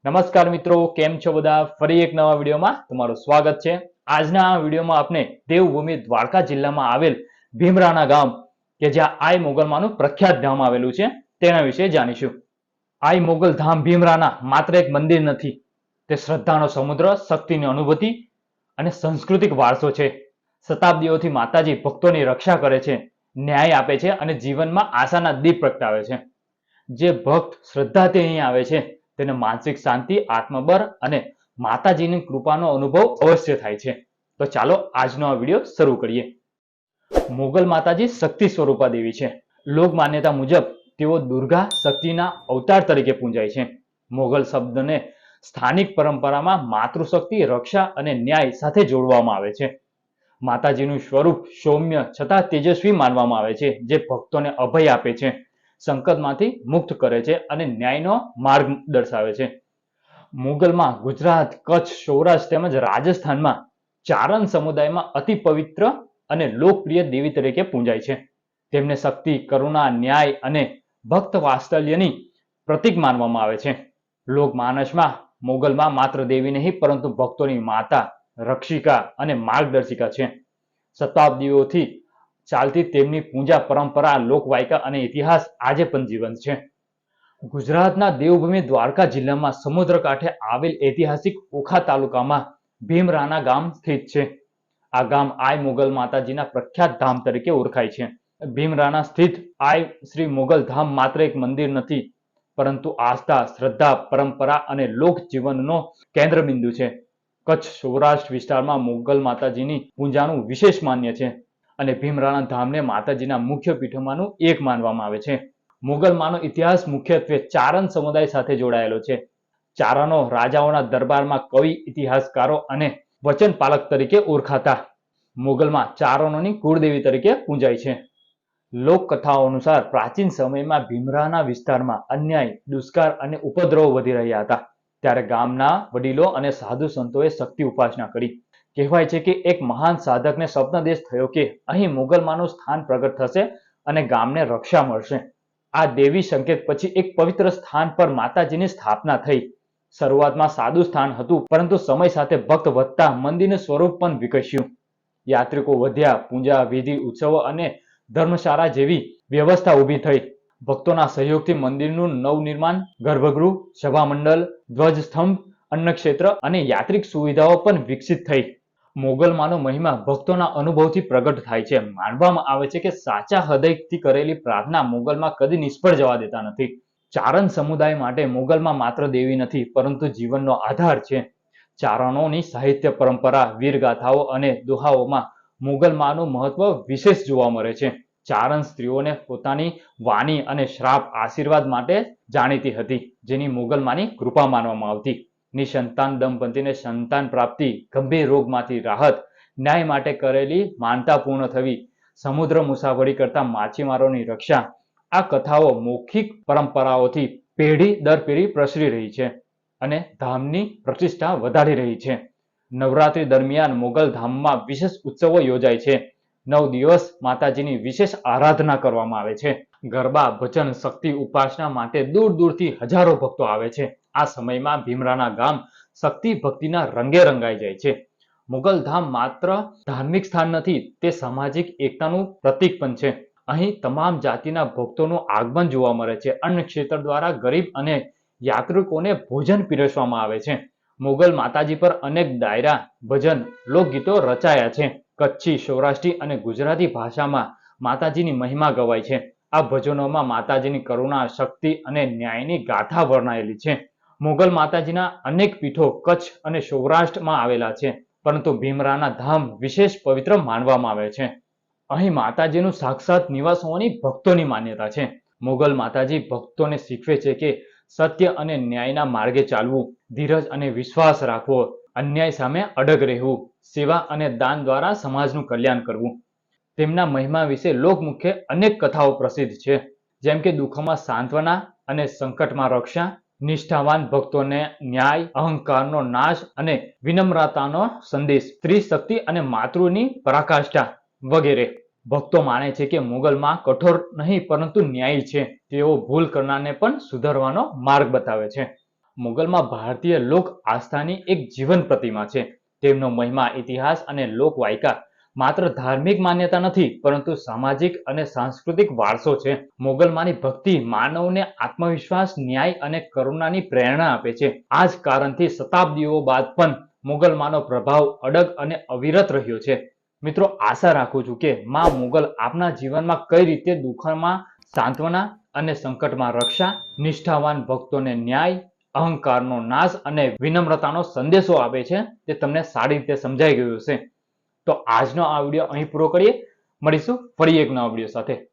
નમસ્કાર મિત્રો, કેમ છો બધા? ફરી એક નવા વિડીયોમાં તમારું સ્વાગત છે. આજના આ વિડીયોમાં આપણે દેવભૂમિ દ્વારકા જિલ્લામાં આવેલ ભીમરાણા ગામ કે જ્યાં આઈ મોગલમાનું પ્રખ્યાત ધામ આવેલું છે તેના વિશે જાણીશું. આઈ મોગલ ધામ ભીમરાણા માત્ર એક મંદિર નથી, તે શ્રદ્ધાનો સમુદ્ર, શક્તિની અનુભૂતિ અને સાંસ્કૃતિક વારસો છે. શતાબ્દીઓથી માતાજી ભક્તોની રક્ષા કરે છે, ન્યાય આપે છે અને જીવનમાં આશાના દીપ પ્રગટાવે છે. જે ભક્ત શ્રદ્ધાથી અહીં આવે છે તેને માનસિક શાંતિ, આત્મબળ અને માતાજીની કૃપાનો અનુભવ અવશ્ય થાય છે. તો ચાલો આજનો આ વિડીયો શરૂ કરીએ. મોગલ માતાજી શક્તિ સ્વરૂપા દેવી છે. લોક માન્યતા મુજબ તેઓ દુર્ગા શક્તિના અવતાર તરીકે પૂજાય છે. મોગલ શબ્દને સ્થાનિક પરંપરામાં માતૃશક્તિ, રક્ષા અને ન્યાય સાથે જોડવામાં આવે છે. માતાજીનું સ્વરૂપ સૌમ્ય છતાં તેજસ્વી માનવામાં આવે છે, જે ભક્તોને અભય આપે છે, સંકટમાંથી મુક્ત કરે છે અને ન્યાયનો માર્ગ દર્શાવે છે. મોગલમાં ગુજરાત, કચ્છ, સૌરાષ્ટ્ર તેમજ રાજસ્થાનમાં ચારણ સમુદાયમાં અતિ પવિત્ર અને લોકપ્રિય દેવી તરીકે પૂજાય છે. તેમને શક્તિ, કરુણા, ન્યાય અને ભક્ત વાત્સલ્યની પ્રતીક માનવામાં આવે છે. લોકમાનસમાં મોગલમાં માત્ર દેવી નહીં પરંતુ ભક્તોની માતા, રક્ષિકા અને માર્ગદર્શિકા છે. શતાબ્દીઓથી ચાલતી તેમની પૂજા પરંપરા, લોકવાયકા અને ઇતિહાસ આજે પણ જીવંત છે. ગુજરાતના દેવભૂમિ દ્વારકા જિલ્લામાં સમુદ્ર કાંઠે આવેલ ઐતિહાસિક ઓખા તાલુકામાં ભીમરાણા ગામ સ્થિત છે. આ ગામ આઈ મોગલ માતાજીના પ્રખ્યાત ધામ તરીકે ઓળખાય છે. ભીમરાણા સ્થિત આઈ શ્રી મોગલ ધામ માત્ર એક મંદિર નથી, પરંતુ આસ્થા, શ્રદ્ધા, પરંપરા અને લોક જીવનનો કેન્દ્રબિંદુ છે. કચ્છ, સૌરાષ્ટ્ર વિસ્તારમાં મોગલ માતાજીની પૂજાનું વિશેષ માન્ય છે અને ભીમરાણા ધામને માતાજીના મુખ્ય પીઠોમાંનું એક માનવામાં આવે છે. મોગલમાનો ઇતિહાસ મુખ્યત્વે ચારણ સમુદાય સાથે જોડાયેલો છે. ચારણો રાજાઓના દરબારમાં કવિ, ઇતિહાસકારો અને વચનપાલક તરીકે ઓળખાતા. મોગલમાં ચારણોની કુળદેવી તરીકે પૂજાય છે. લોકકથાઓ અનુસાર પ્રાચીન સમયમાં ભીમરાણા વિસ્તારમાં અન્યાય, દુષ્કાળ અને ઉપદ્રવો વધી રહ્યા હતા. ત્યારે ગામના વડીલો અને સાધુ સંતોએ શક્તિ ઉપાસના કરી. કહેવાય છે કે એક મહાન સાધકને સ્વપ્નદેશ થયો કે અહીં મોગલમાનું સ્થાન પ્રગટ થશે અને ગામને રક્ષા મળશે. આ દેવી સંકેત પછી એક પવિત્ર સ્થાન પર માતાજીની સ્થાપના થઈ. શરૂઆતમાં સાદું સ્થાન હતું, પરંતુ સમય સાથે ભક્ત વધતા મંદિરનું સ્વરૂપ પણ વિકસ્યું. યાત્રિકો વધ્યા, પૂજા વિધિ, ઉત્સવો અને ધર્મશાળા જેવી વ્યવસ્થા ઊભી થઈ. ભક્તોના સહયોગથી મંદિરનું નવનિર્માણ, ગર્ભગૃહ, સભામંડળ, ધ્વજસ્તંભ, અન્નક્ષેત્ર અને યાત્રિક સુવિધાઓ પણ વિકસિત થઈ. મોગલમાનો મહિમા ભક્તોના અનુભવથી પ્રગટ થાય છે. માનવામાં આવે છે કે સાચા હૃદયથી કરેલી પ્રાર્થના મોગલમાં કદી નિષ્ફળ જવા દેતા નથી. ચારણ સમુદાય માટે મોગલમાં માત્ર દેવી નથી, પરંતુ જીવનનો આધાર છે. ચારણોની સાહિત્ય પરંપરા, વીરગાથાઓ અને દોહાઓમાં મોગલમાનું મહત્વ વિશેષ જોવા મળે છે. ચારણ સ્ત્રીઓને પોતાની વાણી અને શ્રાપ, આશીર્વાદ માટે જાણીતી હતી, જેની મોગલમાની કૃપા માનવામાં આવતી. નિસંતાન દંપતીને સંતાન પ્રાપ્તિ, ગંભીર રોગમાંથી રાહત, ન્યાય માટે કરેલી માનતા પૂર્ણ થવી, સમુદ્ર મુસાફરી કરતા માછીમારોની રક્ષા, આ કથાઓ મૌખિક પરંપરાઓથી પેઢી દર પેઢી પ્રસરી રહી છે અને ધામની પ્રતિષ્ઠા વધારી રહી છે. નવરાત્રી દરમિયાન મોગલ ધામમાં વિશેષ ઉત્સવો યોજાય છે. 9 દિવસ માતાજીની વિશેષ આરાધના કરવામાં આવે છે. ગરબા, ભજન, શક્તિ ઉપાસના માટે દૂર દૂરથી હજારો ભક્તો આવે છે. આ સમયમાં ભીમરાણા ગામ શક્તિ ભક્તિના રંગે રંગાઈ જાય છે. મોગલ ધામ માત્ર ધાર્મિક સ્થાન નથી, તે સામાજિક એકતાનું પ્રતીક પણ છે. અહીં તમામ જાતિના ભક્તોનું આગમન જોવા મળે છે. અન્ન ક્ષેત્ર દ્વારા ગરીબ અને યાત્રિકોને ભોજન પીરસવામાં આવે છે. મોગલ માતાજી પર અનેક ડાયરા, ભજન, લોકગીતો રચાયા છે. કચ્છી, સૌરાષ્ટ્રી અને ગુજરાતી ભાષામાં માતાજીની મહિમા ગવાય છે. આ ભજનોમાં માતાજીની કરુણા, શક્તિ અને ન્યાયની ગાથા વર્ણવેલી છે. મોગલ માતાજીના અનેક પીઠો કચ્છ અને સૌરાષ્ટ્રમાં આવેલા છે, પરંતુ ભીમરાણા ધામ વિશેષ પવિત્ર માનવામાં આવે છે. અહીં માતાજીનું સાક્ષાત નિવાસ હોવાની ભક્તોની માન્યતા છે. મોગલ માતાજી ભક્તોને શીખવે છે કે સત્ય અને ન્યાયના માર્ગે ચાલવું, ધીરજ અને વિશ્વાસ રાખવો, અન્યાય સામે અડગ રહેવું, સેવા અને દાન દ્વારા સમાજનું કલ્યાણ કરવું. તેમના મહિમા વિશે લોકમુખે અનેક કથાઓ પ્રસિદ્ધ છે, જેમ કે દુઃખમાં સાંત્વના અને સંકટમાં રક્ષા, નિષ્ઠાવાન ભક્તોને ન્યાય, અહંકારનો નાશ અને વિનમ્રતાનો સંદેશ, સ્ત્રી શક્તિ અને માતૃની પરાકાષ્ઠા વગેરે. ભક્તો માને છે કે મોગલમાં કઠોર નહીં પરંતુ ન્યાયી છે. તેઓ ભૂલ કરનારને પણ સુધારવાનો માર્ગ બતાવે છે. મુગલમાં ભારતીય લોક આસ્થાની એક જીવંત પ્રતિમા છે. તેમનો મહિમા, ઇતિહાસ અને લોકવાયકા માત્ર ધાર્મિક માન્યતા નથી, પરંતુ સામાજિક અને સાંસ્કૃતિક વારસો છે. મુગલમાંની ભક્તિ માનવને આત્મવિશ્વાસ, ન્યાય અને કરુણાની પ્રેરણા આપે છે. આ જ કારણથી શતાબ્દીઓ બાદ પણ મુગલમાંનો પ્રભાવ અડગ અને અવિરત રહ્યો છે. મિત્રો, આશા રાખું છું કે માં મુગલ આપના જીવનમાં કઈ રીતે દુઃખમાં સાંત્વના અને સંકટમાં રક્ષા, નિષ્ઠાવાન ભક્તોને ન્યાય, અહંકારનો નાશ અને વિનમ્રતાનો સંદેશો આપે છે તે તમને સારી રીતે સમજાઈ ગયું હશે. તો આજનો આ વિડીયો અહીં પૂરો કરીએ. મળીશું ફરી એક નવા વિડીયો સાથે.